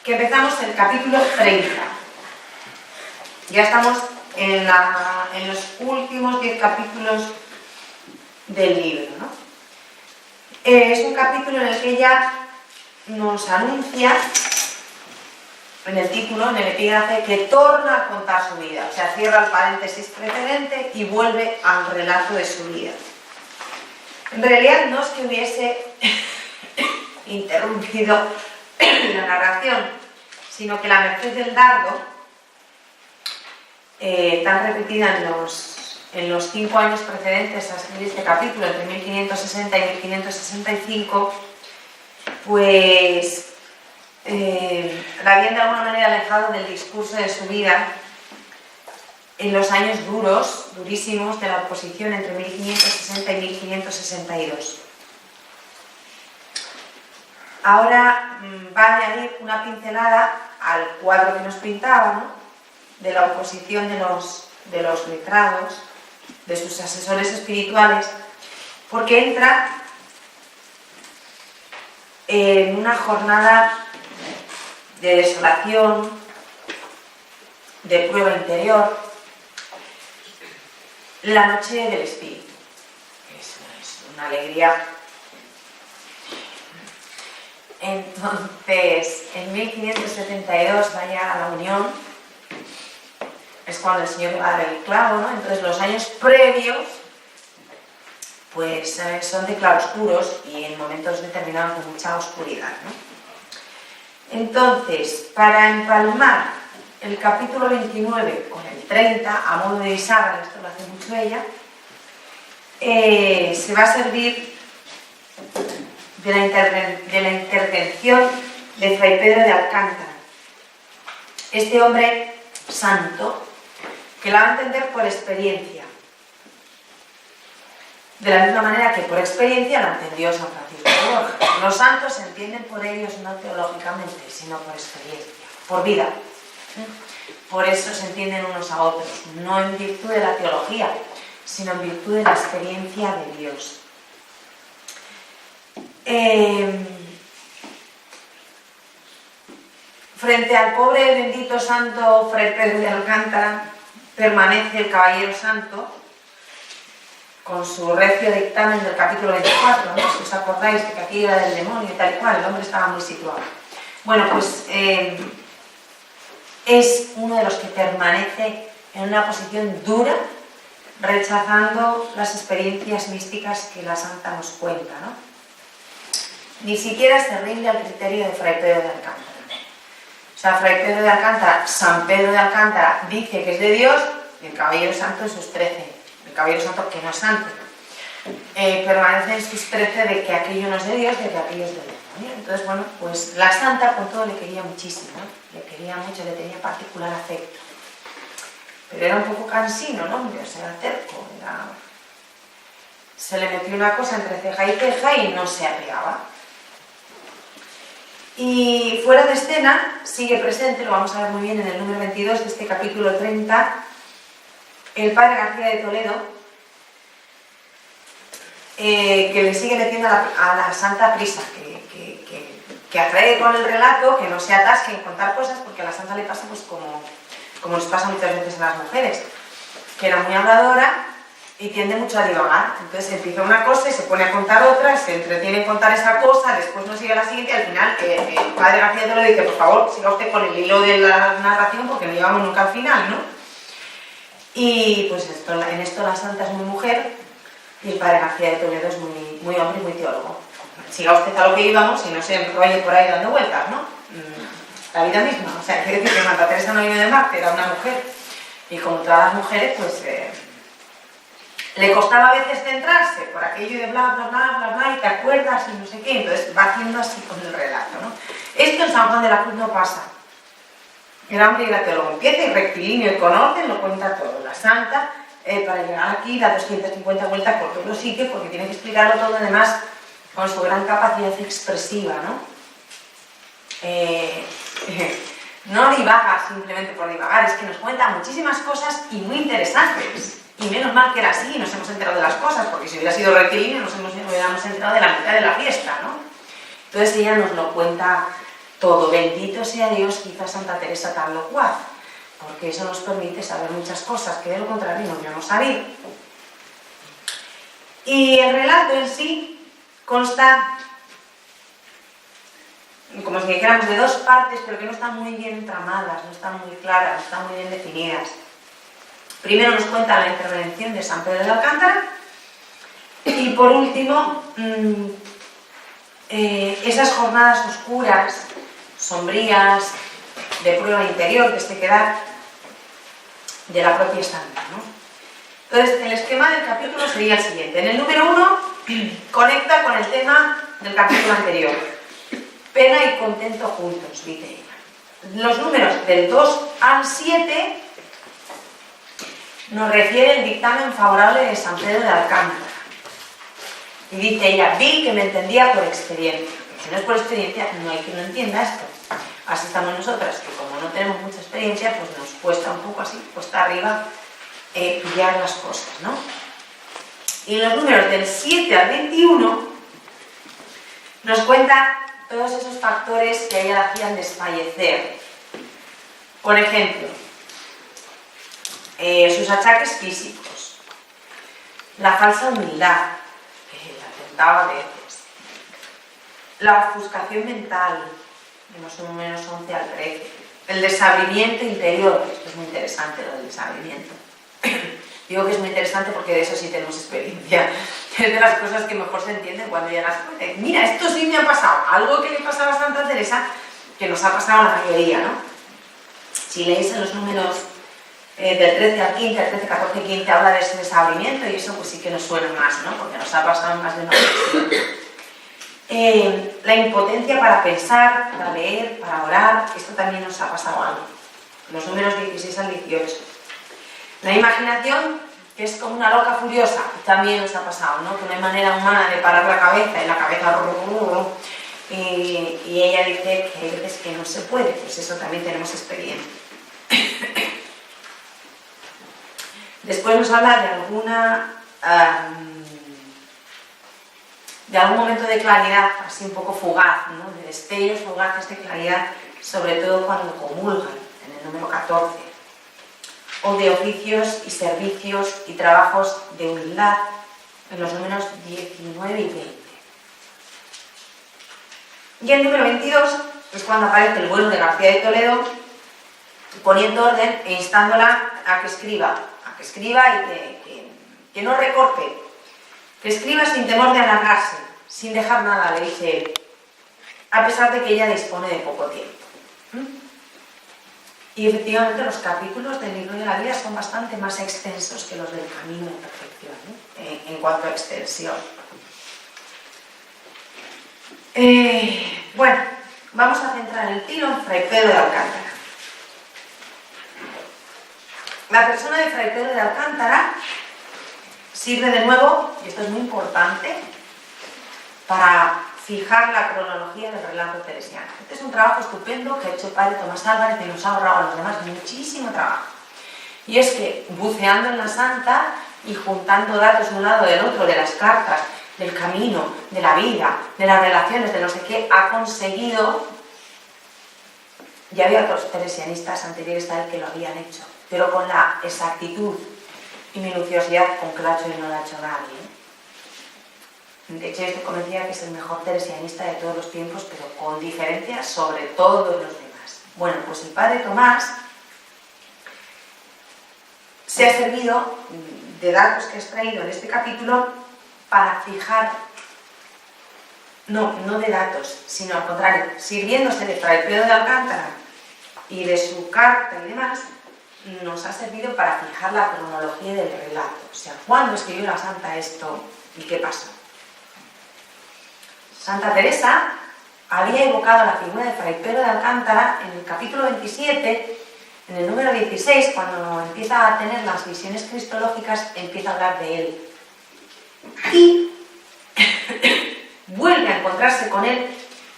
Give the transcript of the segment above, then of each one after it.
que empezamos el capítulo 30. Ya estamos en los últimos 10 capítulos del libro, ¿no? Es un capítulo en el que ella nos anuncia, en el título, en el epígrafe, que torna a contar su vida. O sea, cierra el paréntesis precedente y vuelve al relato de su vida. En realidad no es que hubiese interrumpido la narración, sino que la merced del dardo, tan repetida en los 5 años precedentes a escribir este capítulo, entre 1560 y 1565, pues la habían de alguna manera alejado del discurso de su vida en los años durísimos de la oposición entre 1560 y 1562. Ahora va a añadir una pincelada al cuadro que nos pintaba, ¿no?, de la oposición de los letrados, de sus asesores espirituales, porque entra en una jornada de desolación, de prueba interior, la noche del espíritu. Es una alegría. Entonces, en 1572 vaya a la unión, es cuando el Señor le va a dar el clavo, ¿no? Entonces los años previos pues son de claroscuros y en momentos determinados de mucha oscuridad, ¿no? Entonces, para empalmar el capítulo 29 con el 30, a modo de bisagra, esto lo hace mucho ella, se va a servir de la intervención de Fray Pedro de Alcántara, este hombre santo, que la va a entender por experiencia, de la misma manera que por experiencia la entendió San Francisco de Borja. Los santos se entienden por ellos no teológicamente, sino por experiencia, por vida. Por eso se entienden unos a otros, no en virtud de la teología, sino en virtud de la experiencia de Dios. Frente al pobre bendito santo Fray Pedro de Alcántara permanece el caballero santo con su recio dictamen del capítulo 24, ¿no? Si os acordáis de que aquí era del demonio y tal y cual, el hombre estaba muy situado. Bueno, pues es uno de los que permanece en una posición dura, rechazando las experiencias místicas que la santa nos cuenta, ¿no? Ni siquiera se rinde al criterio de Fray Pedro de Alcántara. O sea, Fray Pedro de Alcántara, San Pedro de Alcántara dice que es de Dios, y el caballero santo en sus 13, el caballero santo que no es santo, permanece en sus 13 de que aquello no es de Dios, de que aquello es de Dios. Entonces, bueno, pues la santa con todo le quería muchísimo, ¿no? Le quería mucho, le tenía particular afecto. Pero era un poco cansino, ¿no? O sea, era terco, se le metió una cosa entre ceja y ceja y no se apegaba. Y fuera de escena, sigue presente, lo vamos a ver muy bien en el número 22 de este capítulo 30, el padre García de Toledo, que le sigue metiendo a la santa prisa, que atrae con el relato, que no se atasque en contar cosas, porque a la santa le pasa pues como les pasa muchas veces a las mujeres, que era muy habladora y tiende mucho a divagar. Entonces empieza una cosa y se pone a contar otra, se entretiene en contar esa cosa, después no sigue la siguiente y al final el padre García de Toledo dice, por favor, siga usted con el hilo de la narración porque no llegamos nunca al final, ¿no? Y pues en esto la santa es muy mujer y el padre García de Toledo es muy hombre y muy teólogo. Siga usted a lo que íbamos y no se enrolle por ahí dando vueltas, ¿no? La vida misma, o sea, quiere decir que Santa Teresa no viene de Marte, era una mujer y como todas las mujeres, pues le costaba a veces centrarse por aquello de bla, bla, bla, bla, bla, y te acuerdas y no sé qué, entonces va haciendo así con el relato, ¿no? Esto en San Juan de la Cruz no pasa. El hombre y la teólogo empieza y rectilíneo y con orden lo cuenta todo. La santa, para llegar aquí, da 250 vueltas por todos los sitios porque tiene que explicarlo todo, además, con su gran capacidad expresiva, ¿no? No divaga simplemente por divagar, es que nos cuenta muchísimas cosas y muy interesantes. Y menos mal que era así, nos hemos enterado de las cosas, porque si hubiera sido rectilíneo nos hubiéramos enterado de la mitad de la fiesta, ¿no? Entonces ella nos lo cuenta todo bendito sea Dios que hizo a Santa Teresa tan locuaz, porque eso nos permite saber muchas cosas que de lo contrario no hubiéramos sabido. Y el relato en sí consta, como si dijéramos, de dos partes, pero que no están muy bien tramadas, no están muy claras, no están muy bien definidas. Primero nos cuenta la intervención de San Pedro de Alcántara y por último esas jornadas oscuras, sombrías, de prueba interior que se queda de la propia santa, ¿no? Entonces, el esquema del capítulo sería el siguiente. En el número 1 conecta con el tema del capítulo anterior. Pena y contento juntos, dice ella. Los números del 2 al 7 nos refiere el dictamen favorable de San Pedro de Alcántara. Y dice ella, vi que me entendía por experiencia. Si no es por experiencia, no hay quien lo entienda esto. Así estamos nosotras, que como no tenemos mucha experiencia, pues nos cuesta un poco así, cuesta arriba, pillar las cosas, ¿no? Y en los números del 7 al 21 nos cuenta todos esos factores que a ella la hacían desfallecer. Por ejemplo, sus achaques físicos, la falsa humildad, que la tentaba a veces, la ofuscación mental, de los números 11 al 13, el desabrimiento interior, esto es muy interesante lo del desabrimiento. Digo que es muy interesante porque de eso sí tenemos experiencia. Es de las cosas que mejor se entienden cuando llegas. Mira, esto sí me ha pasado. Algo que le pasaba a Santa Teresa, que nos ha pasado a la mayoría, ¿no? Si leéis en los números del 13 al 15, el 13, 14, 15, habla de ese desabrimiento y eso pues sí que nos suena más, ¿no? Porque nos ha pasado más de una ocasión. La impotencia para pensar, para leer, para orar, esto también nos ha pasado algo. Los números 16 al 18. La imaginación, que es como una loca furiosa, también nos ha pasado, ¿no? Que no hay manera humana de parar la cabeza y la cabeza... Y ella dice que hay veces que no se puede, pues eso también tenemos experiencia. Después nos habla de algún momento de claridad, así un poco fugaz, ¿no? De destellos fugaces de claridad, sobre todo cuando comulgan, en el número 14. O de oficios y servicios y trabajos de humildad en los números 19 y 20. Y el número 22 es cuando aparece el bueno de García de Toledo poniendo orden e instándola a que escriba y que no recorte, que escriba sin temor de alargarse, sin dejar nada, le dice él, a pesar de que ella dispone de poco tiempo. Y efectivamente los capítulos del libro de la vida son bastante más extensos que los del camino de perfección, ¿no? En cuanto a extensión. Bueno, vamos a centrar el tiro en Fray Pedro de Alcántara. La persona de Fray Pedro de Alcántara sirve de nuevo, y esto es muy importante, para fijar la cronología del relato teresiano. Este es un trabajo estupendo que ha hecho el padre Tomás Álvarez y nos ha ahorrado a los demás muchísimo trabajo. Y es que, buceando en la santa y juntando datos de un lado del otro, de las cartas, del camino, de la vida, de las relaciones, de no sé qué, ha conseguido... Ya había otros teresianistas anteriores a él que lo habían hecho, pero con la exactitud y minuciosidad con que lo ha hecho y no lo ha hecho nadie. De hecho, estoy convencida que es el mejor teresianista de todos los tiempos, pero con diferencia sobre todos los demás. Bueno, pues el padre Tomás se ha servido de datos que he extraído en este capítulo para fijar, no de datos, sino al contrario, sirviéndose de Fray Pedro de Alcántara y de su carta y demás, nos ha servido para fijar la cronología del relato. O sea, ¿cuándo escribió la santa esto y qué pasó? Santa Teresa había evocado la figura de Fray Pedro de Alcántara en el capítulo 27, en el número 16, cuando empieza a tener las visiones cristológicas, empieza a hablar de él. Y vuelve a encontrarse con él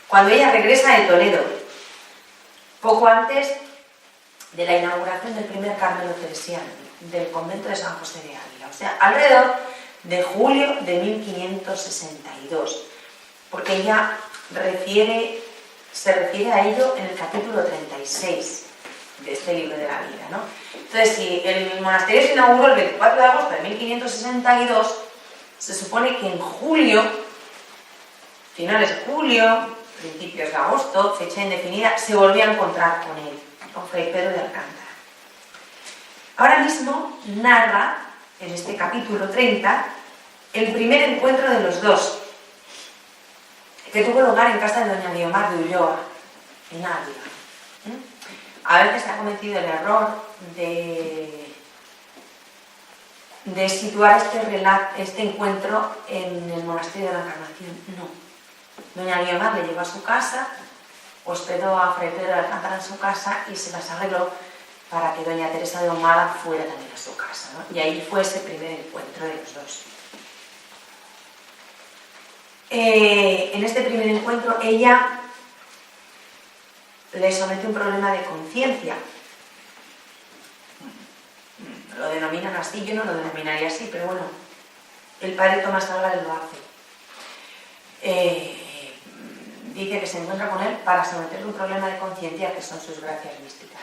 cuando ella regresa de Toledo, poco antes de la inauguración del primer Carmelo teresiano, del convento de San José de Ávila, o sea, alrededor de julio de 1562, porque ella refiere se refiere a ello en el capítulo 36 de este libro de la vida, ¿no? Entonces, si el monasterio se inauguró el 24 de agosto de 1562, se supone que en julio, finales de julio, principios de agosto, fecha indefinida, se volvió a encontrar con él, con Fray Pedro de Alcántara. Ahora mismo narra, en este capítulo 30, el primer encuentro de los dos, que tuvo lugar en casa de doña Guiomar de Ulloa, en Ávila. A veces se ha cometido el error de situar este encuentro en el monasterio de la Encarnación. No. Doña Guiomar le llevó a su casa, hospedó a Fray Pedro de Alcántara en su casa y se las arregló para que doña Teresa de Ahumada fuera también a su casa, ¿no? Y ahí fue ese primer encuentro de los dos. En este primer encuentro ella le somete un problema de conciencia. Lo denominan así, yo no lo denominaría así, pero bueno, el padre Tomás Álvarez lo hace. Dice que se encuentra con él para someterle un problema de conciencia que son sus gracias místicas.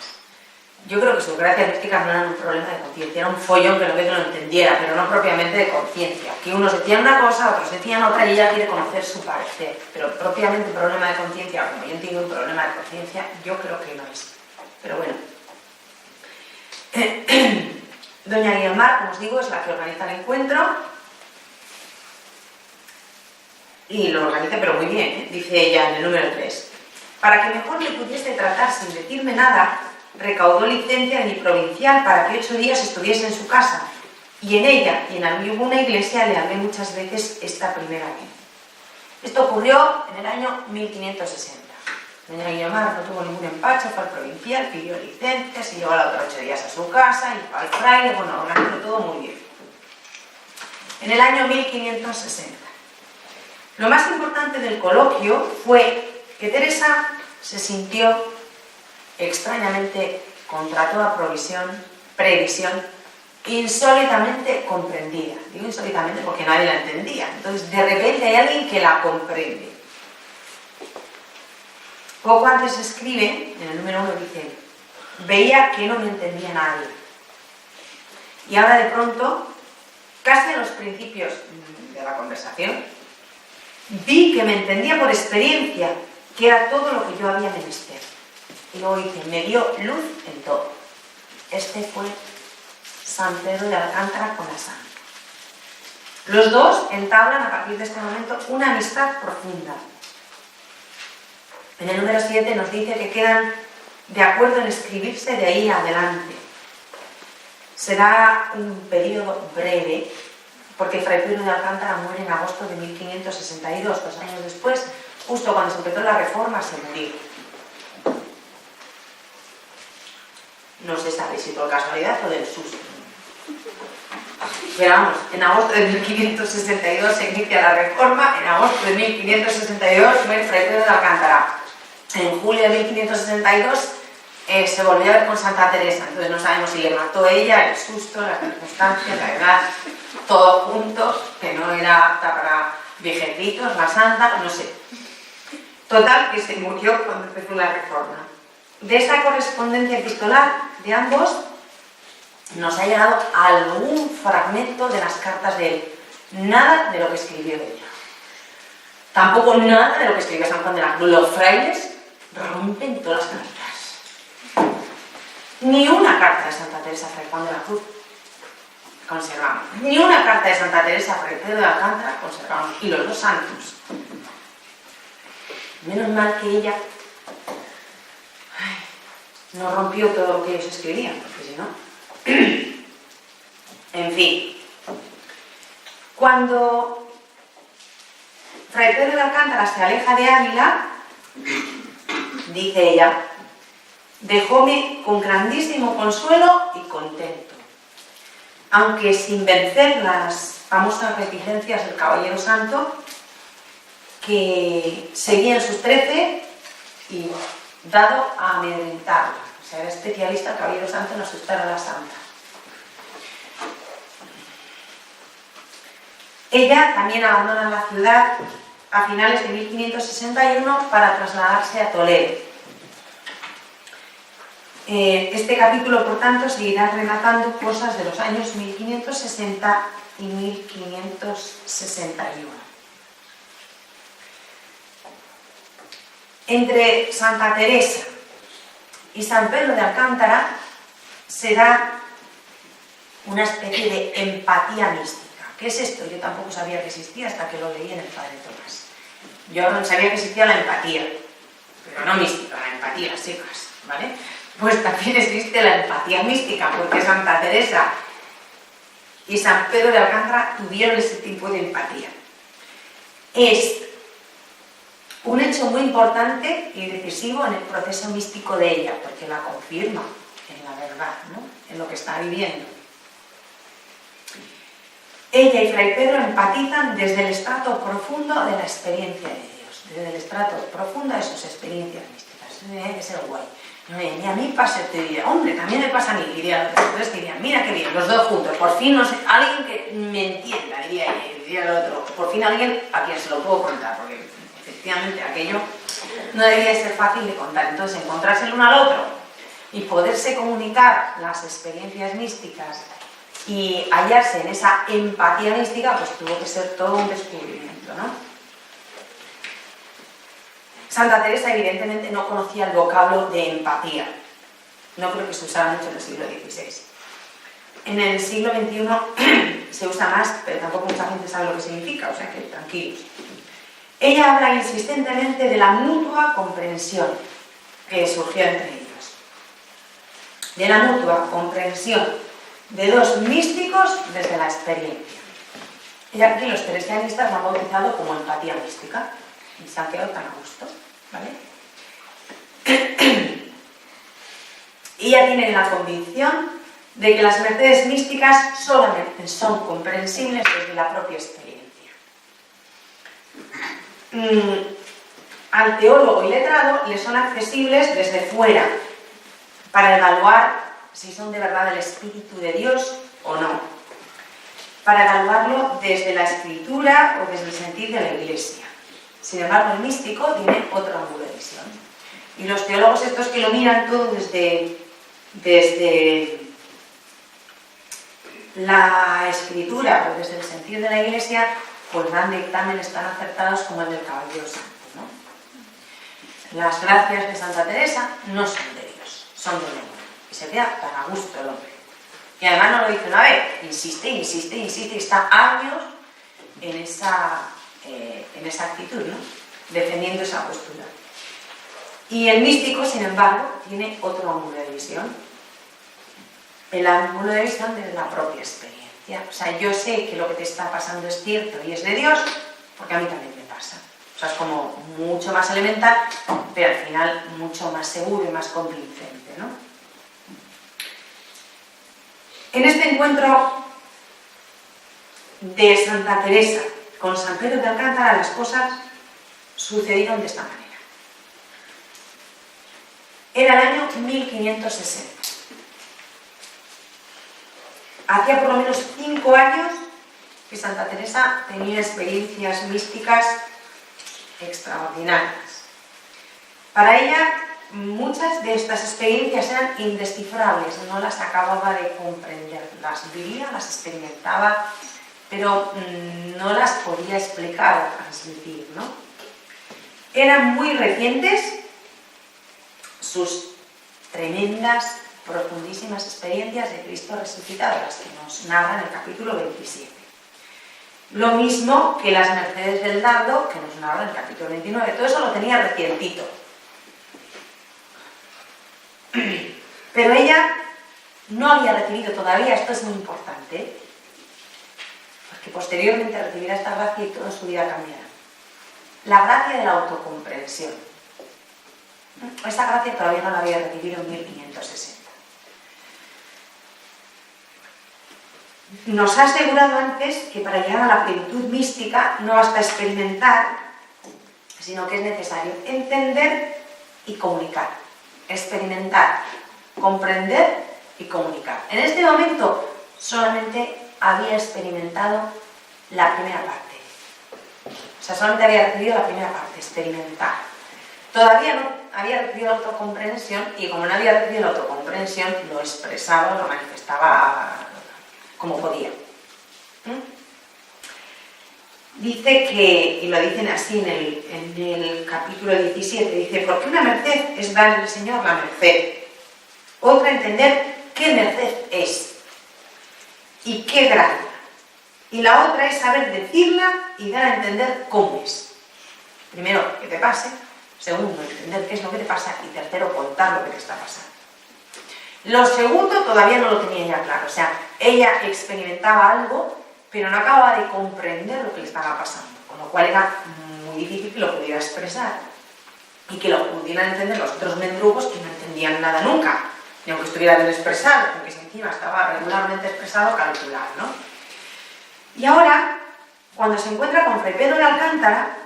Yo creo que sus gracias místicas no eran un problema de conciencia, era un follón que no lo entendiera, pero no propiamente de conciencia. Que unos decían una cosa, otros decían otra y ella quiere conocer su parecer. Pero propiamente un problema de conciencia, como yo entiendo un problema de conciencia, yo creo que no es. Pero bueno. Doña Guiomar, como os digo, es la que organiza el encuentro. Y lo organiza, pero muy bien, ¿eh? Dice ella en el número 3. Para que mejor le pudiese tratar sin decirme nada, recaudó licencia de mi provincial para que 8 días estuviese en su casa, y en ella y en alguna iglesia le hablé muchas veces esta primera vez. Esto ocurrió en el año 1560. Doña Guiomar no tuvo ningún empacho, fue al provincial, pidió licencia, se llevó a la otra 8 días a su casa, y al fraile, bueno, organizó todo muy bien. En el año 1560. Lo más importante del coloquio fue que Teresa se sintió extrañamente, contra toda previsión, insólitamente comprendida. Digo insólitamente porque nadie la entendía. Entonces, de repente hay alguien que la comprende. Poco antes escribe, en el número 1 dice, veía que no me entendía nadie. Y ahora de pronto, casi en los principios de la conversación, vi que me entendía por experiencia, que era todo lo que yo había menester. Y luego dice, me dio luz en todo. Este fue San Pedro de Alcántara con la santa. Los dos entablan a partir de este momento una amistad profunda. En el número 7 nos dice que quedan de acuerdo en escribirse de ahí adelante. Será un periodo breve, porque Fray Pedro de Alcántara muere en agosto de 1562, 2 años después, justo cuando se empezó la reforma, se murió. No se sabe si por casualidad o del susto. Pero vamos, en agosto de 1562 se inicia la reforma, en agosto de 1562 muere Fray Pedro de Alcántara. En julio de 1562 se volvió a ver con Santa Teresa, entonces no sabemos si le mató ella, el susto, las circunstancias, la edad, todo junto, que no era apta para viejecitos, la santa, no sé. Total, que se murió cuando empezó la reforma. De esa correspondencia epistolar de ambos nos ha llegado algún fragmento de las cartas de él. Nada de lo que escribió ella. Tampoco nada de lo que escribió San Juan de la Cruz. Los frailes rompen todas las cartas. Ni una carta de Santa Teresa Fray Juan de la Cruz conservamos. Ni una carta de Santa Teresa Fray Pedro de Alcántara conservamos. Y los dos santos. Menos mal que ella no rompió todo lo que ellos escribían, porque si no... En fin. Cuando Fray Pedro de Alcántara se aleja de Ávila, dice ella, dejóme con grandísimo consuelo y contento, aunque sin vencer las famosas reticencias del Caballero Santo, que seguía en sus 13 y dado a amedrentarla. O sea, era especialista el Caballero Santo en asustar a la santa. Ella también abandona la ciudad a finales de 1561 para trasladarse a Toledo. Este capítulo, por tanto, seguirá relatando cosas de los años 1560 y 1561. Entre Santa Teresa y San Pedro de Alcántara se da una especie de empatía mística. ¿Qué es esto? Yo tampoco sabía que existía hasta que lo leí en el Padre Tomás. Yo no sabía que existía la empatía, pero no mística, la empatía, secas, ¿vale? Pues también existe la empatía mística, porque Santa Teresa y San Pedro de Alcántara tuvieron ese tipo de empatía. Es un hecho muy importante y decisivo en el proceso místico de ella, porque la confirma en la verdad, ¿no? En lo que está viviendo. Ella y Fray Pedro empatizan desde el estrato profundo de la experiencia de Dios, desde el estrato profundo de sus experiencias místicas. Eso tiene que ser guay. Ni a mí pasa, te diría, hombre, también me pasa a mí, diría, entonces dirían, mira qué bien, los dos juntos, por fin, no sé, alguien que me entienda, diría el otro, por fin alguien a quien se lo puedo contar, porque efectivamente aquello no debería ser fácil de contar. Entonces, encontrarse el uno al otro y poderse comunicar las experiencias místicas y hallarse en esa empatía mística, pues tuvo que ser todo un descubrimiento, ¿no? Santa Teresa evidentemente no conocía el vocablo de empatía. No creo que se usara mucho en el siglo XVI. En el siglo XXI se usa más, pero tampoco mucha gente sabe lo que significa, o sea que tranquilos. Ella habla insistentemente de la mutua comprensión que surgió entre ellos. De la mutua comprensión de dos místicos desde la experiencia. Y aquí los teresianistas lo han bautizado como empatía mística. Y se han quedado tan a gusto, ¿vale? Y ella tiene la convicción de que las mercedes místicas solamente son comprensibles desde la propia experiencia. Al teólogo y letrado le son accesibles desde fuera, para evaluar si son de verdad el Espíritu de Dios o no, para evaluarlo desde la Escritura o desde el sentir de la Iglesia. Sin embargo, el místico tiene otro ángulo de visión. Y los teólogos estos que lo miran todo desde la Escritura o desde el sentir de la Iglesia, pues dan dictámenes tan acertados como el del Caballero Santo, ¿no? Las gracias de Santa Teresa no son de Dios, son del hombre. Y se queda tan a gusto el hombre. Y además no lo dice una vez, insiste, y está años en esa actitud, ¿no? Defendiendo esa postura. Y el místico, sin embargo, tiene otro ángulo de visión. El ángulo de visión de la propia experiencia. O sea, yo sé que lo que te está pasando es cierto y es de Dios, porque a mí también me pasa. O sea, es como mucho más elemental, pero al final mucho más seguro y más convincente, ¿no? En este encuentro de Santa Teresa con San Pedro de Alcántara, las cosas sucedieron de esta manera. Era el año 1560. Hacía por lo menos 5 años que Santa Teresa tenía experiencias místicas extraordinarias. Para ella, muchas de estas experiencias eran indescifrables, no las acababa de comprender, las vivía, las experimentaba, pero no las podía explicar o transmitir, ¿no? Eran muy recientes sus tremendas, profundísimas experiencias de Cristo resucitado, las que nos narra en el capítulo 27. Lo mismo que las mercedes del dardo, que nos narra en el capítulo 29. Todo eso lo tenía recientito. Pero ella no había recibido todavía, esto es muy importante, porque posteriormente recibirá esta gracia y todo en su vida cambiará. La gracia de la autocomprensión. Esta gracia todavía no la había recibido en 1560. Nos ha asegurado antes que para llegar a la plenitud mística no basta experimentar, sino que es necesario entender y comunicar. Experimentar, comprender y comunicar. En este momento solamente había experimentado la primera parte. O sea, solamente había recibido la primera parte, experimentar. Todavía no había recibido la autocomprensión y como no había recibido la autocomprensión, lo expresaba, lo manifestaba como podía. Dice que, y lo dicen así en el capítulo 17, dice, porque una merced es dar al Señor la merced, otra entender qué merced es y qué gracia, y la otra es saber decirla y dar a entender cómo es. Primero, que te pase, segundo, entender qué es lo que te pasa y tercero, contar lo que te está pasando. Lo segundo todavía no lo tenía ya claro, o sea, ella experimentaba algo pero no acababa de comprender lo que le estaba pasando, con lo cual era muy difícil que lo pudiera expresar y que lo pudieran entender los otros mendrugos que no entendían nada nunca, ni aunque estuviera bien expresado, porque si encima estaba regularmente expresado, calcular, ¿no? Y ahora, cuando se encuentra con Fray Pedro de Alcántara,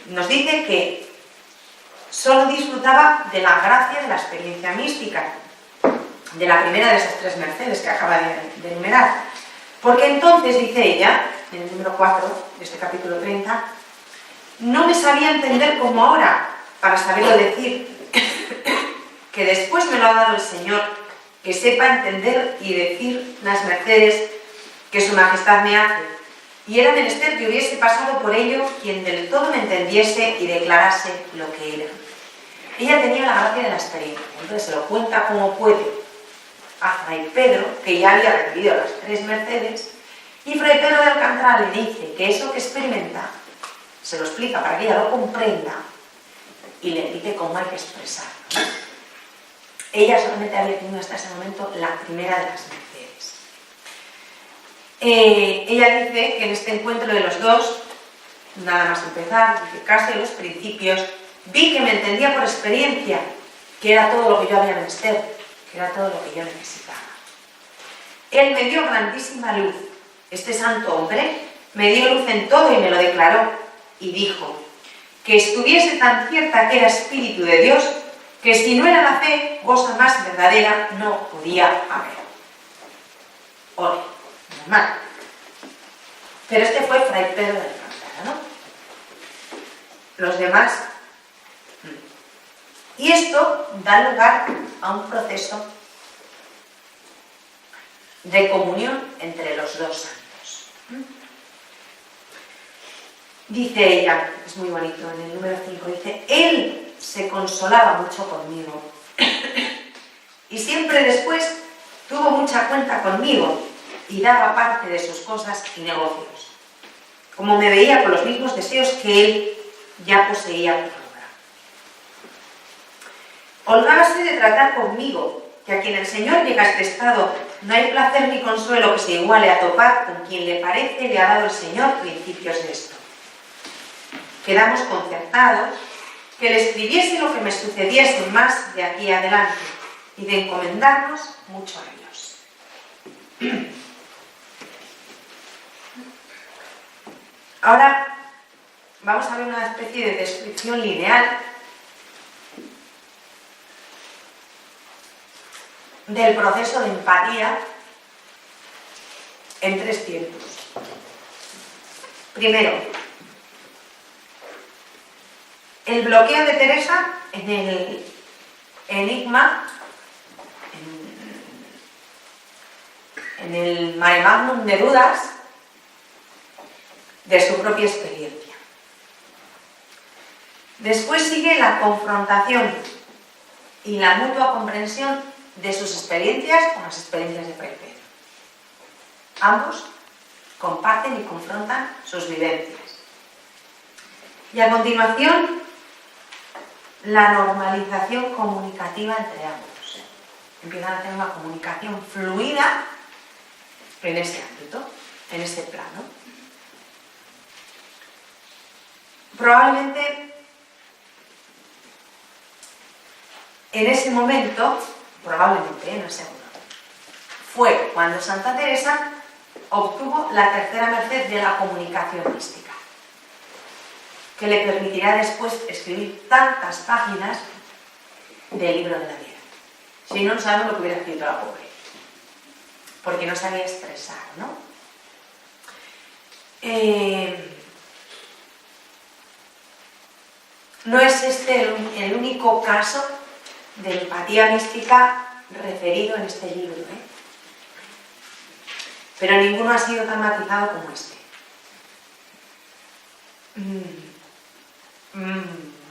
nos dice que solo disfrutaba de la gracia de la experiencia mística, de la primera de esas tres mercedes que acaba de enumerar. Porque entonces, dice ella, en el número 4 de este capítulo 30, no me sabía entender como ahora, para saberlo decir, que después me lo ha dado el Señor, que sepa entender y decir las mercedes que su majestad me hace. Y era menester que hubiese pasado por ello quien del todo me entendiese y declarase lo que era. Ella tenía la gracia de la experiencia, entonces se lo cuenta como puede a Fray Pedro, que ya había recibido las tres mercedes, y Fray Pedro de Alcántara le dice que eso que experimenta se lo explica para que ella lo comprenda y le dice cómo hay que expresarlo. Ella solamente había tenido hasta ese momento la primera de las mercedes. Ella dice que en este encuentro de los dos, nada más empezar, dice, casi en los principios, vi que me entendía por experiencia, que era todo lo que yo había menester, que era todo lo que yo necesitaba. Él me dio grandísima luz. Este santo hombre me dio luz en todo y me lo declaró. Y dijo que estuviese tan cierta que era Espíritu de Dios, que si no era la fe, cosa más verdadera no podía haber. Ole, normal. Pero este fue Fray Pedro de Alcántara, ¿no? Los demás. Y esto da lugar a un proceso de comunión entre los dos santos. Dice ella, es muy bonito, en el número 5, dice, él se consolaba mucho conmigo y siempre después tuvo mucha cuenta conmigo y daba parte de sus cosas y negocios, como me veía con los mismos deseos que él ya poseía por obra. Holgábase de tratar conmigo, que a quien el Señor llega a este estado no hay placer ni consuelo que se iguale a topar con quien le parece le ha dado el Señor principios de esto. Quedamos concertados que le escribiese lo que me sucediese más de aquí adelante y de encomendarnos mucho a Dios. Ahora vamos a ver una especie de descripción lineal del proceso de empatía en tres tiempos. Primero, el bloqueo de Teresa en el enigma, en el mare magnum de dudas de su propia experiencia. Después sigue la confrontación y la mutua comprensión de sus experiencias con las experiencias de Fray Pedro. Ambos comparten y confrontan sus vivencias. Y a continuación, la normalización comunicativa entre ambos. Empiezan a tener una comunicación fluida en ese ámbito, en ese plano. Probablemente en ese momento, no seguro, fue cuando Santa Teresa obtuvo la tercera merced de la comunicación mística, que le permitirá después escribir tantas páginas del libro de la vida. Si no, no sabemos lo que hubiera escrito la pobre, porque no sabía expresar, ¿no? No es este el único caso de empatía mística referido en este libro, pero ninguno ha sido tan matizado como este.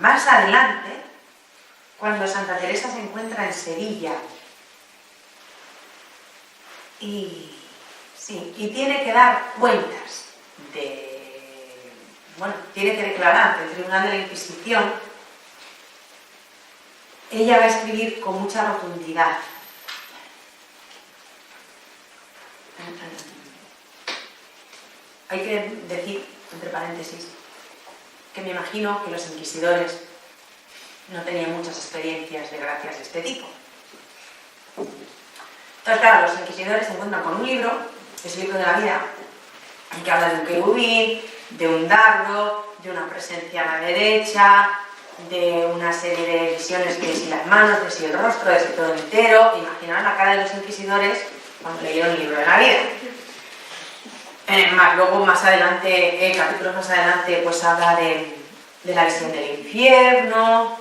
Más adelante, cuando Santa Teresa se encuentra en Sevilla y tiene que dar cuentas tiene que declarar ante el Tribunal de la Inquisición, ella va a escribir con mucha rotundidad. Hay que decir, entre paréntesis, que me imagino que los inquisidores no tenían muchas experiencias de gracias de este tipo. Entonces, claro, los inquisidores se encuentran con un libro, que es el libro de la vida, en que habla de un querubín, de un dardo, de una presencia a la derecha, de una serie de visiones, de si las manos, de si el rostro, de si todo entero. Imaginaos la cara de los inquisidores cuando leyeron el libro de la vida. Luego más adelante, capítulos más adelante, pues habla de la visión del infierno,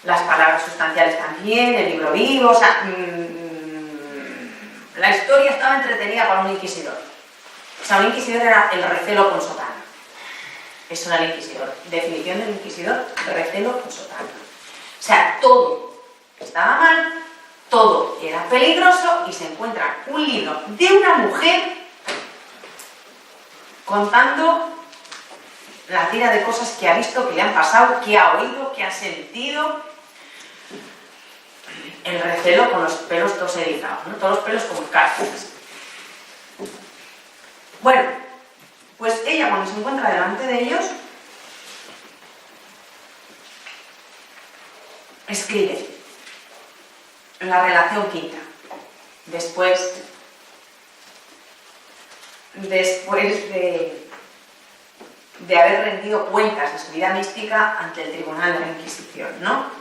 las palabras sustanciales también, el libro vivo, o sea, la historia estaba entretenida para un inquisidor. O sea, un inquisidor era el recelo con sotana. Eso era el inquisidor. Definición del inquisidor, recelo con sotana. O sea, todo estaba mal, todo era peligroso y se encuentra un libro de una mujer contando la tira de cosas que ha visto, que le han pasado, que ha oído, que ha sentido. El recelo con los pelos todos erizados, ¿no? Todos los pelos como cárceles. Bueno, pues ella cuando se encuentra delante de ellos, escribe en la relación quinta, después de haber rendido cuentas de su vida mística ante el Tribunal de la Inquisición, ¿no?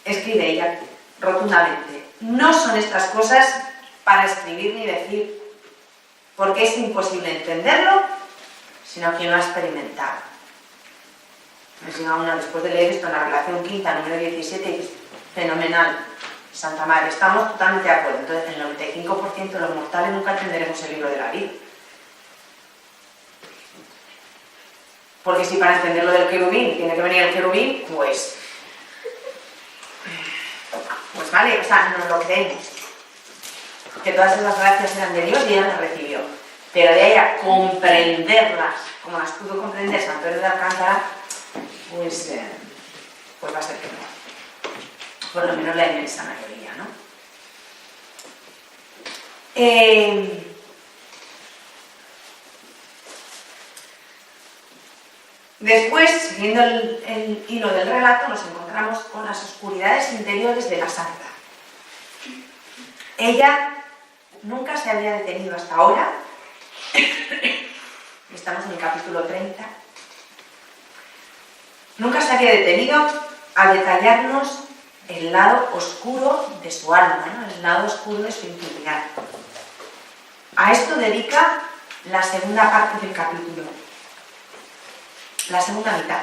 Escribe ella rotundamente: no son estas cosas para escribir ni decir, porque es imposible entenderlo, sino quien lo ha experimentado. Me llega una después de leer esto en la relación quinta, número 17, y dice: fenomenal, Santa Madre, estamos totalmente de acuerdo. Entonces, el 95% de los mortales nunca entenderemos el libro de la vida. Porque si para entender lo del querubín tiene que venir el querubín, pues vale, o sea, nos lo creemos. Que todas esas gracias eran de Dios y ella las recibió. Pero de ahí a comprenderlas, como las pudo comprender San Pedro de Alcántara, pues va a ser que no. Por lo menos la inmensa mayoría, ¿no? Después, siguiendo el hilo del relato, nos encontramos con las oscuridades interiores de la santa. Ella nunca se había detenido hasta ahora, estamos en el capítulo 30, nunca se había detenido a detallarnos el lado oscuro de su alma, ¿no? El lado oscuro de su intimidad. A esto dedica la segunda parte del capítulo, la segunda mitad.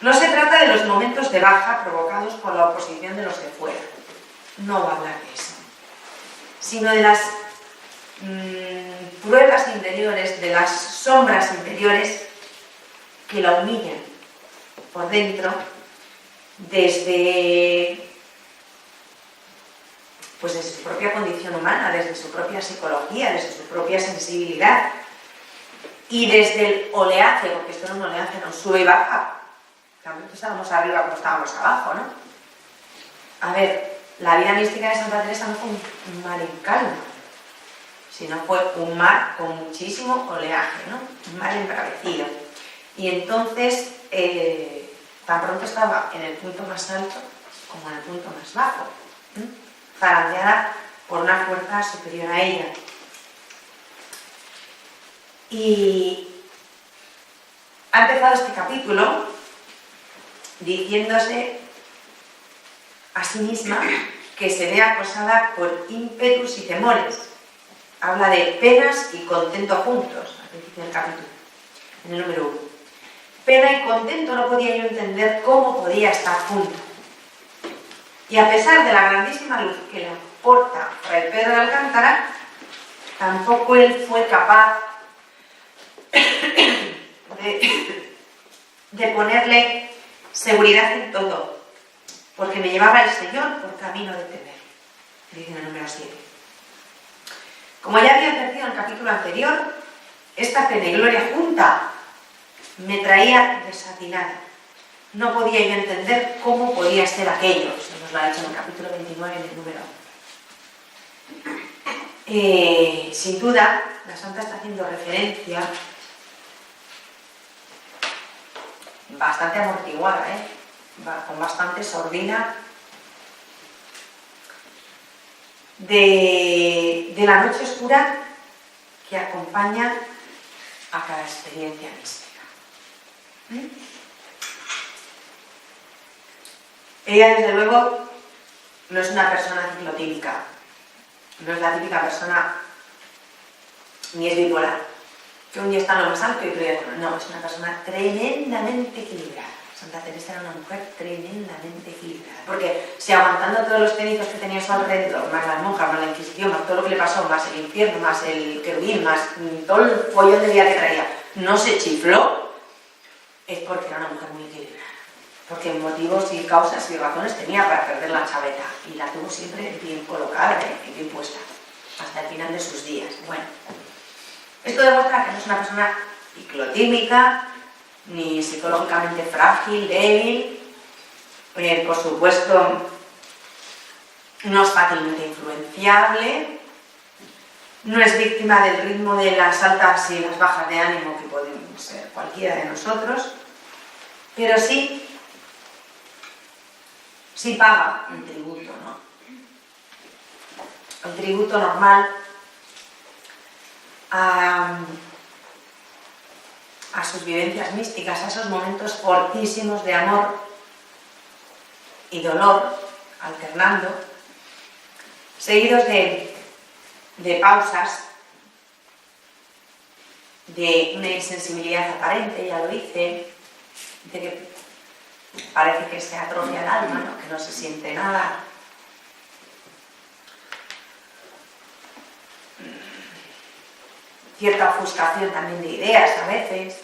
No se trata de los momentos de baja provocados por la oposición de los de fuera, no va a hablar de eso, sino de las pruebas interiores, de las sombras interiores que la humillan por dentro desde su propia condición humana, desde su propia psicología, desde su propia sensibilidad y desde el oleaje, porque esto era un oleaje, no sube y baja. También estábamos arriba como estábamos abajo, ¿no? A ver, la vida mística de Santa Teresa no fue un mar en calma, sino fue un mar con muchísimo oleaje, ¿no? Un mar embravecido. Y entonces, tan pronto estaba en el punto más alto como en el punto más bajo, zarandeada por una fuerza superior a ella. Y ha empezado este capítulo diciéndose a sí misma que se ve acosada por ímpetus y temores. Habla de penas y contento juntos. principio del capítulo, en el número 1. Pena y contento no podía yo entender cómo podía estar junto. Y a pesar de la grandísima luz que le aporta Fray Pedro de Alcántara, tampoco él fue capaz de ponerle seguridad en todo, porque me llevaba el Señor por camino de temer, dice en el número 7. Como ya había advertido en el capítulo anterior, esta pena y gloria junta me traía desatinada. No podía yo entender cómo podía ser aquello. Se nos lo ha dicho en el capítulo 29, en el número 11. Sin duda, la Santa está haciendo referencia bastante amortiguada, con bastante sordina, de la noche oscura que acompaña a cada experiencia mística. Ella, desde luego, no es una persona ciclotípica, no es la típica persona, ni es bipolar, que un día está en lo más alto y otro día no, es una persona tremendamente equilibrada. Santa Teresa era una mujer tremendamente equilibrada, porque si aguantando todos los cenizos que tenía a su alrededor, más las monjas, más la Inquisición, más todo lo que le pasó, más el infierno, más el querubín, más todo el follón de vida que traía, no se chifló, es porque era una mujer muy equilibrada, porque motivos y causas y razones tenía para perder la chaveta, y la tuvo siempre bien colocada y bien puesta, hasta el final de sus días. Bueno, esto demuestra que no es una persona ciclotímica, ni psicológicamente frágil, débil, por supuesto no es fácilmente influenciable, no es víctima del ritmo de las altas y las bajas de ánimo que podemos ser cualquiera de nosotros, pero sí paga un tributo, ¿no? Un tributo normal a sus vivencias místicas, a esos momentos fortísimos de amor y dolor, alternando, seguidos de pausas, de una insensibilidad aparente, ya lo dice, de que parece que se atrofia el alma, ¿no? Que no se siente nada. Cierta ofuscación también de ideas a veces.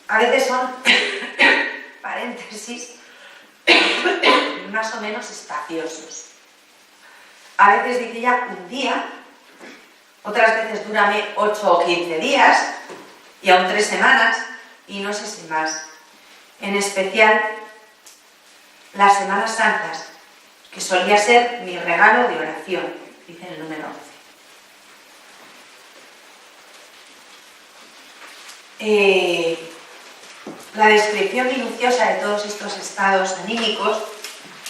A veces son paréntesis más o menos espaciosos. A veces dice ya un día, otras veces dúrame 8 o 15 días y aún 3 semanas y no sé si más. En especial las Semanas Santas, que solía ser mi regalo de oración, dice en el número 11. La descripción minuciosa de todos estos estados anímicos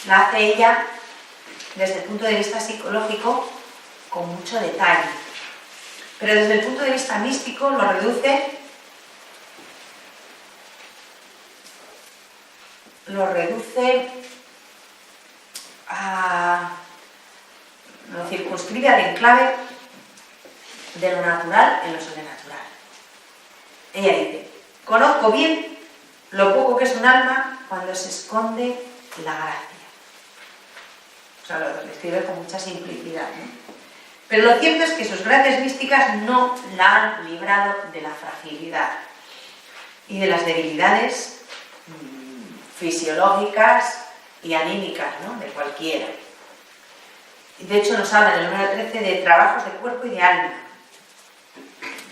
la hace ella desde el punto de vista psicológico con mucho detalle, pero desde el punto de vista místico lo reduce lo circunscribe al enclave de lo natural en lo sobrenatural. Ella dice: conozco bien lo poco que es un alma cuando se esconde la gracia. O sea, lo describe con mucha simplicidad, ¿no? Pero lo cierto es que sus gracias místicas no la han librado de la fragilidad y de las debilidades fisiológicas y anímicas, ¿no? De cualquiera. De hecho, nos habla en el número 13 de trabajos de cuerpo y de alma.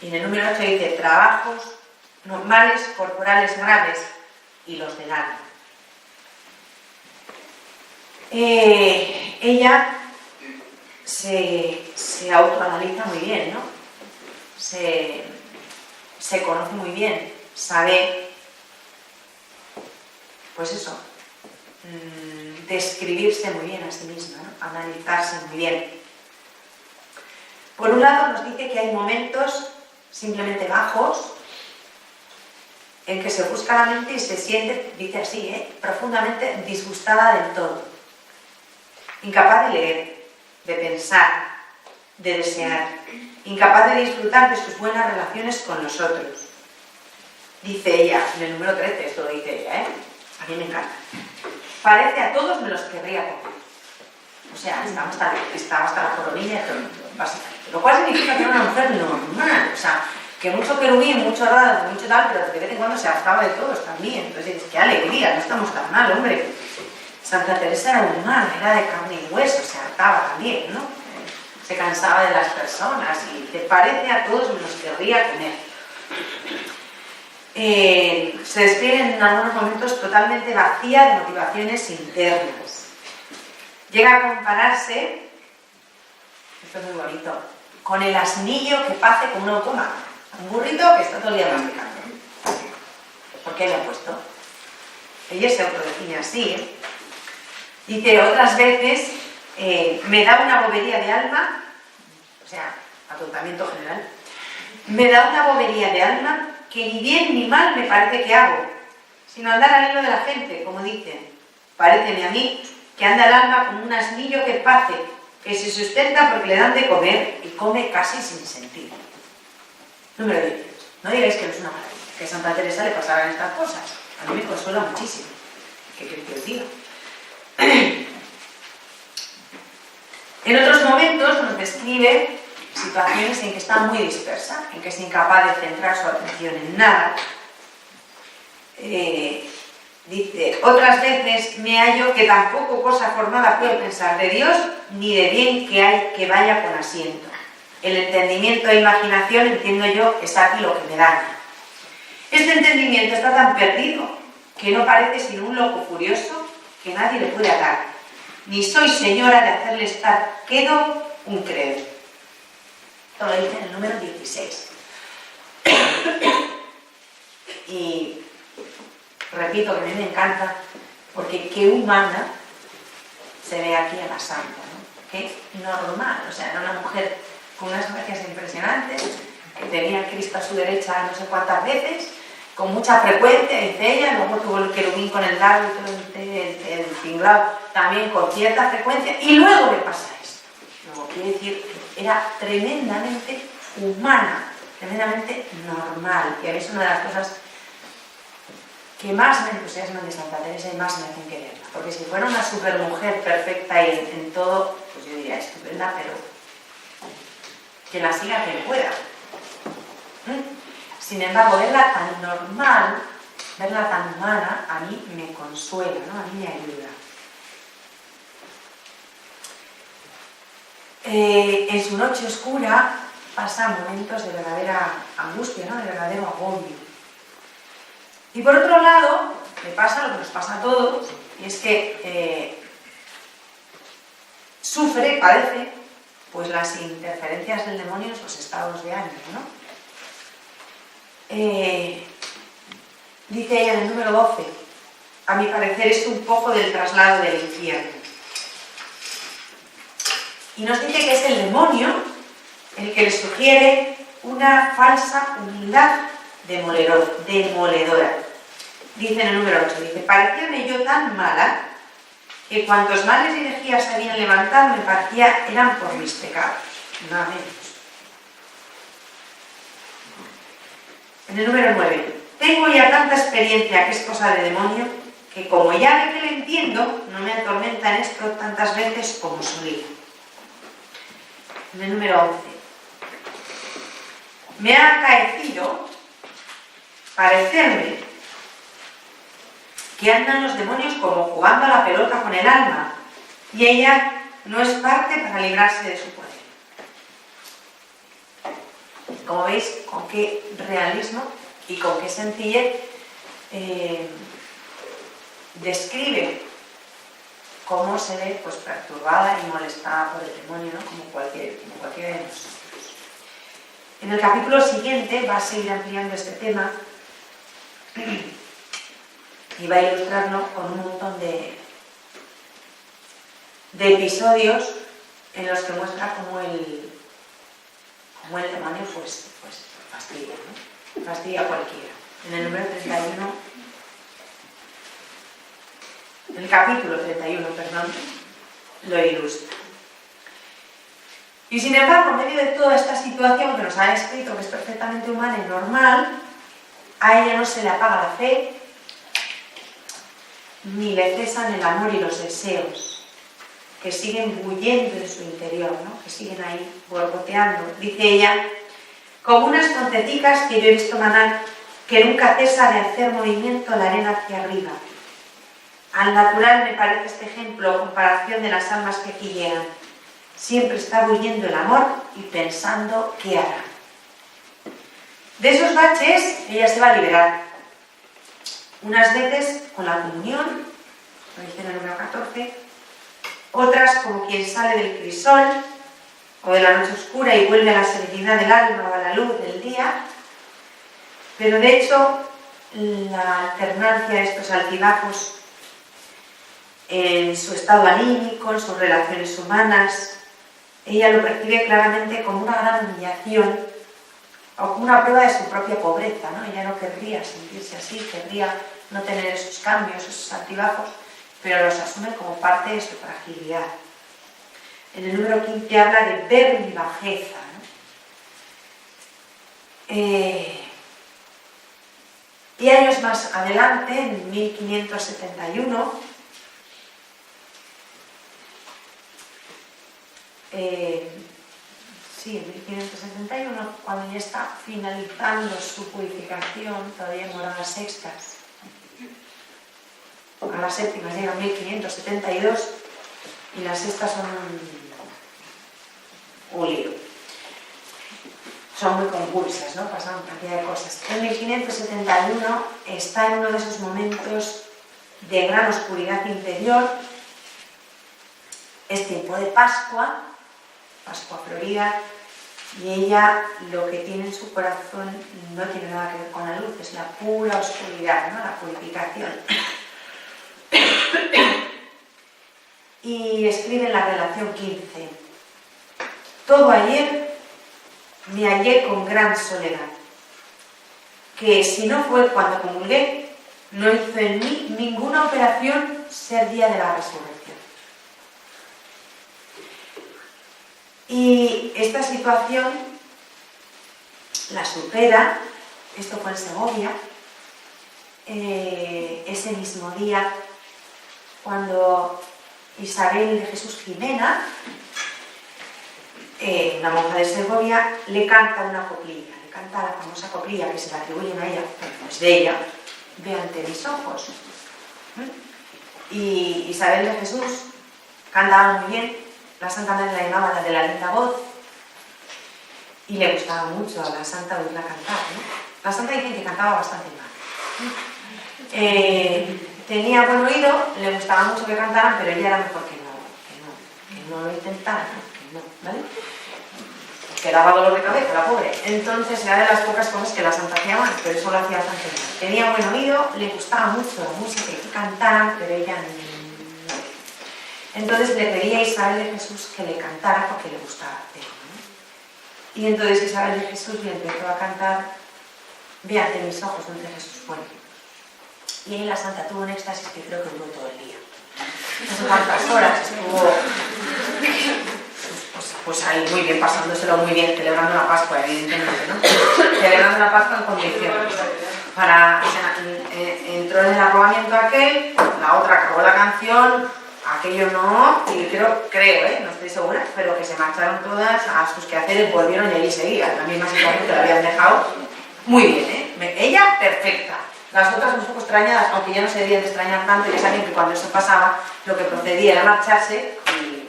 Y en el número 8 dice trabajos normales, corporales graves y los del alma. Ella se autoanaliza muy bien, ¿no? Se conoce muy bien, sabe, pues eso, describirse muy bien a sí misma, ¿no? Analizarse muy bien. Por un lado nos dice que hay momentos simplemente bajos en que se busca la mente y se siente, dice así, profundamente disgustada del todo, incapaz de leer, de pensar, de desear, incapaz de disfrutar de sus buenas relaciones con los otros. Dice ella, en el número 13, esto lo dice ella, a mí me encanta. Parece a todos me los querría comer. O sea, estaba hasta la coronilla, básicamente. Lo cual significa que era una mujer normal, o sea, que mucho querubín, mucho raro, mucho tal, pero de vez en cuando se hartaba de todos también. Entonces, qué alegría, no estamos tan mal, hombre. Santa Teresa era humana, era de carne y hueso, se hartaba también, ¿no? Se cansaba de las personas y te parece a todos me los querría comer. Se describe en algunos momentos totalmente vacía de motivaciones internas. Llega a compararse, esto es muy bonito, con el asnillo que pace como un autómata, un burrito que está todo el día masticando. ¿Por qué le ha puesto? Ella se autodefine así, Dice, otras veces me da una bobería de alma, o sea, atontamiento general, me da una bobería de alma que ni bien ni mal me parece que hago, sino andar al hilo de la gente, como dicen. Paréceme a mí que anda el alma como un asnillo que pace, que se sustenta porque le dan de comer y come casi sin sentido. Número 18. No digáis que no es una maravilla, que a Santa Teresa le pasaran estas cosas. A mí me consuela muchísimo. ¿Qué queréis que os diga? En otros momentos nos describe situaciones en que está muy dispersa, en que es incapaz de centrar su atención en nada. Dice, otras veces me hallo que tampoco cosa formada puedo pensar de Dios ni de bien que hay que vaya con asiento. El entendimiento e imaginación, entiendo yo, es aquí lo que me daña. Este entendimiento está tan perdido que no parece sino un loco furioso que nadie le puede atar. Ni soy señora de hacerle estar quedo un credo. Esto lo dice en el número 16. Y repito que a mí me encanta, porque qué humana se ve aquí a la santa, ¿no? Qué normal, o sea, era una mujer con unas gracias impresionantes, que tenía a Cristo a su derecha no sé cuántas veces, con mucha frecuencia, dice ella, luego tuvo el querubín con el dardo y el tinglado también con cierta frecuencia, y luego le pasa esto. Luego quiere decir que era tremendamente humana, tremendamente normal, y a mí es una de las cosas que más me entusiasman de Santa Teresa y más me hacen quererla, porque si fuera una supermujer perfecta y en todo, pues yo diría estupenda, pero que la siga quien pueda. Sin embargo, verla tan normal, verla tan humana, a mí me consuela, ¿no? A mí me ayuda. En su noche oscura pasan momentos de verdadera angustia, ¿no? De verdadero agobio. Y por otro lado, le pasa lo que nos pasa a todos, y es que sufre, padece, pues las interferencias del demonio en sus estados de ánimo, ¿no? Dice ella en el número 12, a mi parecer es un poco del traslado del infierno. Y nos dice que es el demonio el que le sugiere una falsa humildad demoledora. Dice en el número 8, dice, parecíame yo tan mala que cuantos males y herejías se habían levantado me parecía eran por mis pecados, nada menos. En el número 9, tengo ya tanta experiencia que es cosa de demonio que como ya de que le entiendo, no me atormenta en esto tantas veces como solía. En el número 11, me ha acaecido parecerme que andan los demonios como jugando a la pelota con el alma y ella no es parte para librarse de su poder. Como veis, con qué realismo y con qué sencillez describe cómo se ve pues, perturbada y molestada por el demonio, ¿no? como cualquiera de nosotros. En el capítulo siguiente va a seguir ampliando este tema y va a ilustrarlo con un montón de episodios en los que muestra cómo el demonio pues fastidia, ¿no? Fastidia a cualquiera. En el número 31, en el capítulo 31, perdón, lo ilustra. Y sin embargo, en medio de toda esta situación que nos ha escrito, que es perfectamente humana y normal, a ella no se le apaga la fe, ni le cesan el amor y los deseos, que siguen bullendo en su interior, ¿no? Que siguen ahí borboteando. Dice ella, como unas tonteticas que yo he visto manar, que nunca cesa de hacer movimiento la arena hacia arriba. Al natural me parece este ejemplo o comparación de las almas que aquí llegan. Siempre está bulliendo el amor y pensando qué hará. De esos baches ella se va a liberar. Unas veces con la comunión, lo dice en el número 14, otras como quien sale del crisol o de la noche oscura y vuelve a la serenidad del alma o a la luz del día. Pero de hecho, la alternancia de estos altibajos en su estado anímico, en sus relaciones humanas, ella lo percibe claramente como una gran humillación o como una prueba de su propia pobreza, ¿no? Ella no querría sentirse así, querría no tener esos cambios, esos altibajos, pero los asume como parte de su fragilidad. En el número 15 habla de ver mi bajeza, ¿no? Y años más adelante, en 1571, en 1571, cuando ya está finalizando su purificación, todavía en moradas sextas, a las séptimas llega 1572 y las sextas son un lío. Son muy convulsas, ¿no? Pasan cantidad de cosas. En 1571 está en uno de esos momentos de gran oscuridad interior. Es tiempo de Pascua, Pascua Florida, y ella lo que tiene en su corazón no tiene nada que ver con la luz, es la pura oscuridad, ¿no? La purificación. Y escribe en la relación 15, todo ayer me hallé con gran soledad, que si no fue cuando comulgué, no hizo en mí ninguna operación ser día de la resurrección. Y esta situación la supera, esto fue en Segovia, ese mismo día, cuando Isabel de Jesús Jimena, una monja de Segovia, le canta una coplilla, le canta la famosa coplilla que se la atribuyen a ella, pero no es de ella, ve ante mis ojos. Y Isabel de Jesús cantaba muy bien, la santa madre la llamaba la de la linda voz, y le gustaba mucho a la santa oírla cantar, ¿no? La santa dicen que cantaba bastante mal. Tenía buen oído, le gustaba mucho que cantaran, pero ella era mejor que no lo intentara, que no, ¿vale? Que daba dolor de cabeza, la pobre. Entonces era de las pocas cosas que la santa hacía mal, pero eso lo hacía bastante mal. Tenía buen oído, le gustaba mucho la música y que cantaran, pero ella no. Entonces le pedía a Isabel de Jesús que le cantara porque le gustaba hacerlo, ¿no? Y entonces Isabel de Jesús le empezó a cantar, ve ante mis ojos donde Jesús fue. Y ahí la santa tuvo un éxtasis que creo que duró todo el día. No sé cuántas horas estuvo pues ahí muy bien, pasándoselo muy bien, celebrando la Pascua, evidentemente, ¿no? Celebrando la Pascua en condiciones. Entró en el arrobamiento aquel, la otra acabó la canción, aquello no, y creo, no estoy segura, pero que se marcharon todas a sus quehaceres, volvieron y allí seguían, la misma situación que la habían dejado. Muy bien, ella perfecta. Las otras un poco extrañadas, aunque ya no se debían de extrañar tanto, ya sabían que cuando eso pasaba, lo que procedía era marcharse y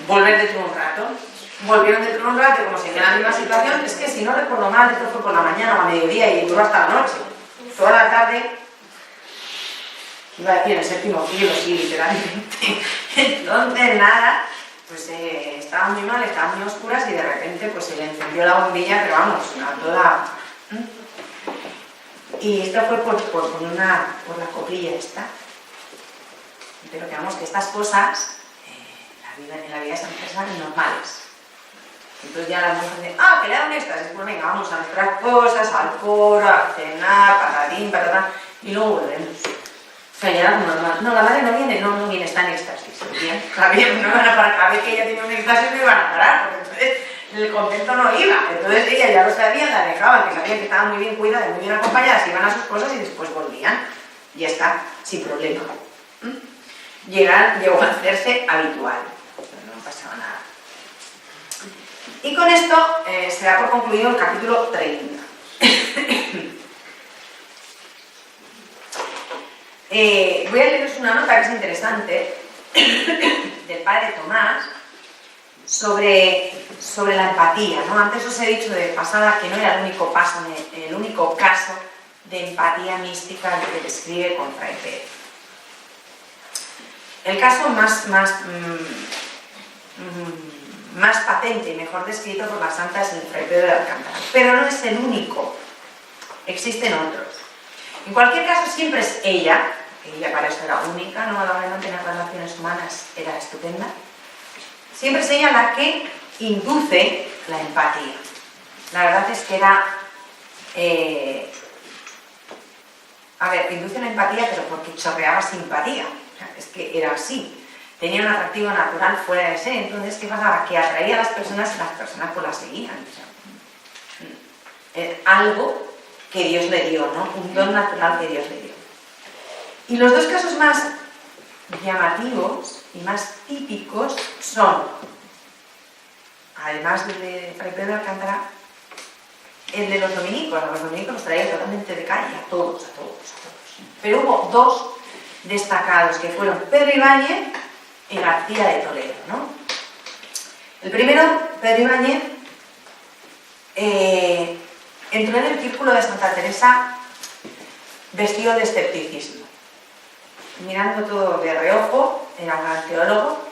volver dentro de un rato. Volvieron dentro de un rato y como seguían en la misma situación, es que si no recuerdo mal, esto fue por la mañana o a mediodía y duró hasta la noche. Toda la tarde, iba a decir en el séptimo cielo, sí, literalmente. Entonces, nada, pues estaban muy mal, estaban muy oscuras y de repente pues se le encendió la bombilla, pero vamos, a toda... Y esto fue por la coplilla esta. Pero que vamos, que estas cosas en la vida de San César son normales. Entonces ya las monjas dicen, que le da un éxtasis, pues venga, vamos a nuestras cosas, al coro, a cenar, patatín, patatán, y luego volvemos. sea, ya no, la madre no viene, está en éxtasis. Bien, está bien, no iban a parar. A ver que ella tenía un éxtasis, no iban a parar, porque entonces el contento no iba. Entonces ella ya lo sabía, la dejaban, que sabían que estaban muy bien cuidadas, muy bien acompañadas, iban a sus cosas y después volvían. Y ya está, sin problema. Llegó a hacerse habitual, no pasaba nada. Y con esto se da por concluido el capítulo 30. Voy a leeros una nota que es interesante del padre Tomás sobre la empatía, ¿no? Antes os he dicho de pasada que no era el único caso de empatía mística que describe con Fray Pedro. El caso más patente y mejor descrito por la santa es el de Fray Pedro de Alcántara, pero no es el único, existen otros. En cualquier caso siempre es ella, que ella para eso era única, no a la hora de mantener relaciones humanas era estupenda, siempre es ella la que induce la empatía. La verdad es que era... induce la empatía, pero porque chorreaba simpatía. O sea, es que era así. Tenía un atractivo natural fuera de sí. Entonces, ¿qué pasaba? Que atraía a las personas y las personas pues las seguían. O sea, algo que Dios le dio, ¿no? Un don natural que Dios le dio. Y los dos casos más llamativos y más típicos son, además de Fray Pedro de Alcántara, el de los dominicos. A los dominicos los traía totalmente de calle, a todos. Pero hubo dos destacados, que fueron Pedro Ibáñez y García de Toledo, ¿no? El primero, Pedro Ibáñez, entró en el círculo de Santa Teresa vestido de escepticismo, mirando todo de reojo. Era un gran teólogo,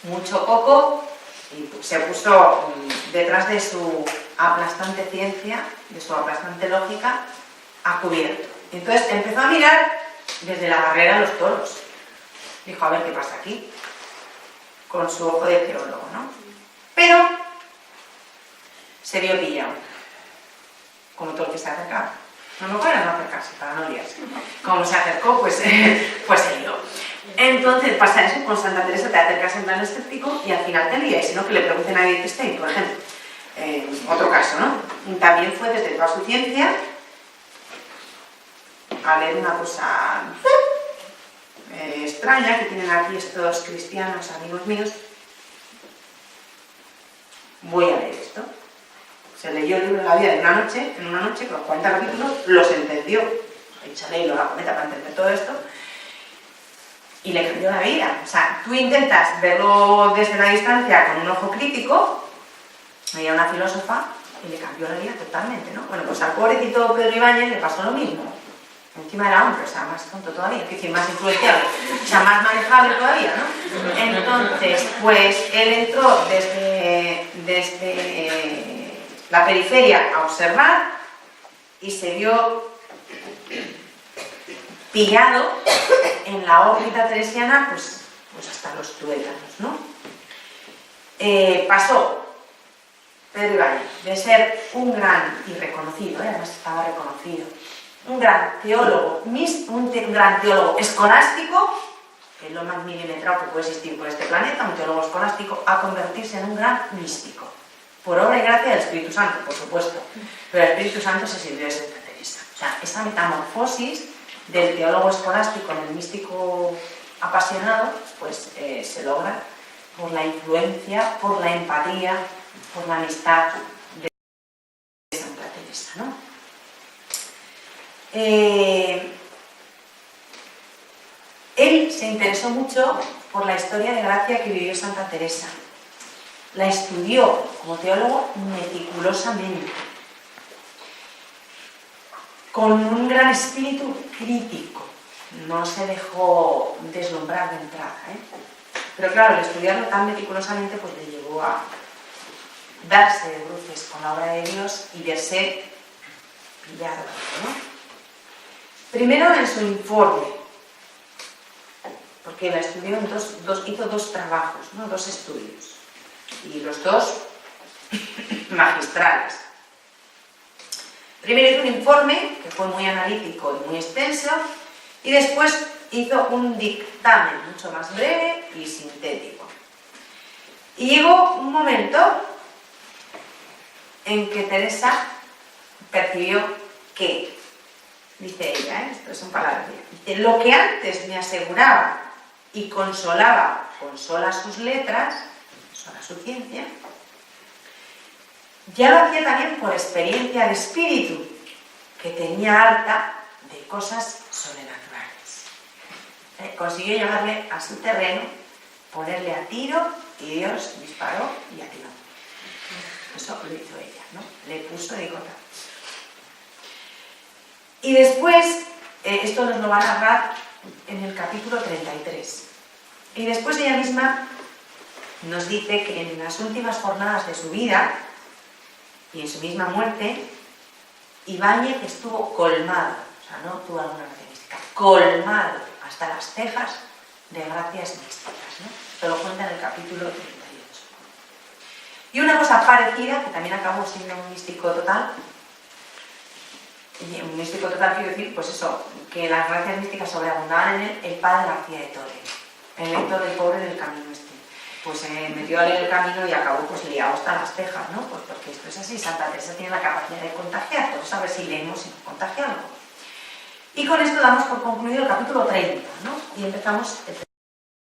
mucho coco, y se puso detrás de su aplastante ciencia, de su aplastante lógica, a cubierto. Entonces empezó a mirar desde la barrera a los toros. Dijo, a ver qué pasa aquí, con su ojo de teólogo, ¿no? Pero se vio pillado, como todo el que se acercaba. No me pueden no acercarse para no liarse. Como se acercó, pues se lió. Entonces pasa eso, con Santa Teresa te acercas en plan escéptico y al final te lías, sino que le pregunten a Edith Stein, por ejemplo. Otro caso, ¿no? También fue desde toda su ciencia a leer una cosa extraña que tienen aquí estos cristianos amigos míos. Voy a leer esto. Se leyó el libro de la vida en una noche, con los 40 capítulos, los entendió. Échale hilo a la cometa para entender todo esto. Y le cambió la vida. O sea, tú intentas verlo desde la distancia con un ojo crítico. Ella una filósofa y le cambió la vida totalmente, ¿no? Bueno, pues al pobrecito Pedro Ibáñez le pasó lo mismo. Encima era hombre, o sea, más tonto todavía, es decir, más influenciable, o sea, más manejable todavía, ¿no? Entonces, pues él entró desde la periferia a observar y se vio pillado en la órbita teresiana, pues hasta los tuétanos, ¿no? Pasó Pedro Ibáñez de ser un gran y reconocido, además estaba reconocido, un gran teólogo, un gran teólogo escolástico, que es lo más milimetrado que puede existir por este planeta, un teólogo escolástico, a convertirse en un gran místico, por obra y gracia del Espíritu Santo, por supuesto, pero el Espíritu Santo se sirvió de Santa Teresa. O sea, esa metamorfosis del teólogo escolástico en el místico apasionado, pues se logra por la influencia, por la empatía, por la amistad de Santa Teresa, ¿no? Él se interesó mucho por la historia de gracia que vivió Santa Teresa. La estudió como teólogo meticulosamente, con un gran espíritu crítico. No se dejó deslumbrar de entrada, Pero claro, el estudiarlo tan meticulosamente pues le llevó a darse de bruces con la obra de Dios y verse pillado, ¿no? Primero en su informe, porque la estudió en hizo dos trabajos, ¿no? 2 estudios, y los 2 magistrales. Primero hizo un informe que fue muy analítico y muy extenso, Y después hizo un dictamen mucho más breve y sintético. Y llegó un momento en que Teresa percibió que, dice ella, esto son palabras de ella, dice, lo que antes me aseguraba y consolaba con solas sus letras, sola su ciencia, ya lo hacía también por experiencia de espíritu, que tenía harta de cosas sobrenaturales. Consiguió llevarle a su terreno, ponerle a tiro, y Dios disparó y atiró. Eso lo hizo ella, ¿no? Le puso de gota. Y después, esto nos lo va a narrar en el capítulo 33. Y después ella misma nos dice que en las últimas jornadas de su vida y en su misma muerte, Ibáñez estuvo colmado, o sea, no tuvo alguna gracia mística, colmado hasta las cejas de gracias místicas, ¿no? Esto lo cuenta en el capítulo 38. Y una cosa parecida, que también acabó siendo un místico total, y un místico total quiero decir, pues eso, que las gracias místicas sobreabundaban en él, el padre García de Torres, el lector del pobre del camino este. Pues se metió a leer el camino y acabó pues liado hasta las cejas, ¿no? Pues porque esto es así, Santa Teresa tiene la capacidad de contagiar, por eso a ver si leemos y nos contagiamos. Y con esto damos por concluido el capítulo 30, ¿no? Y empezamos el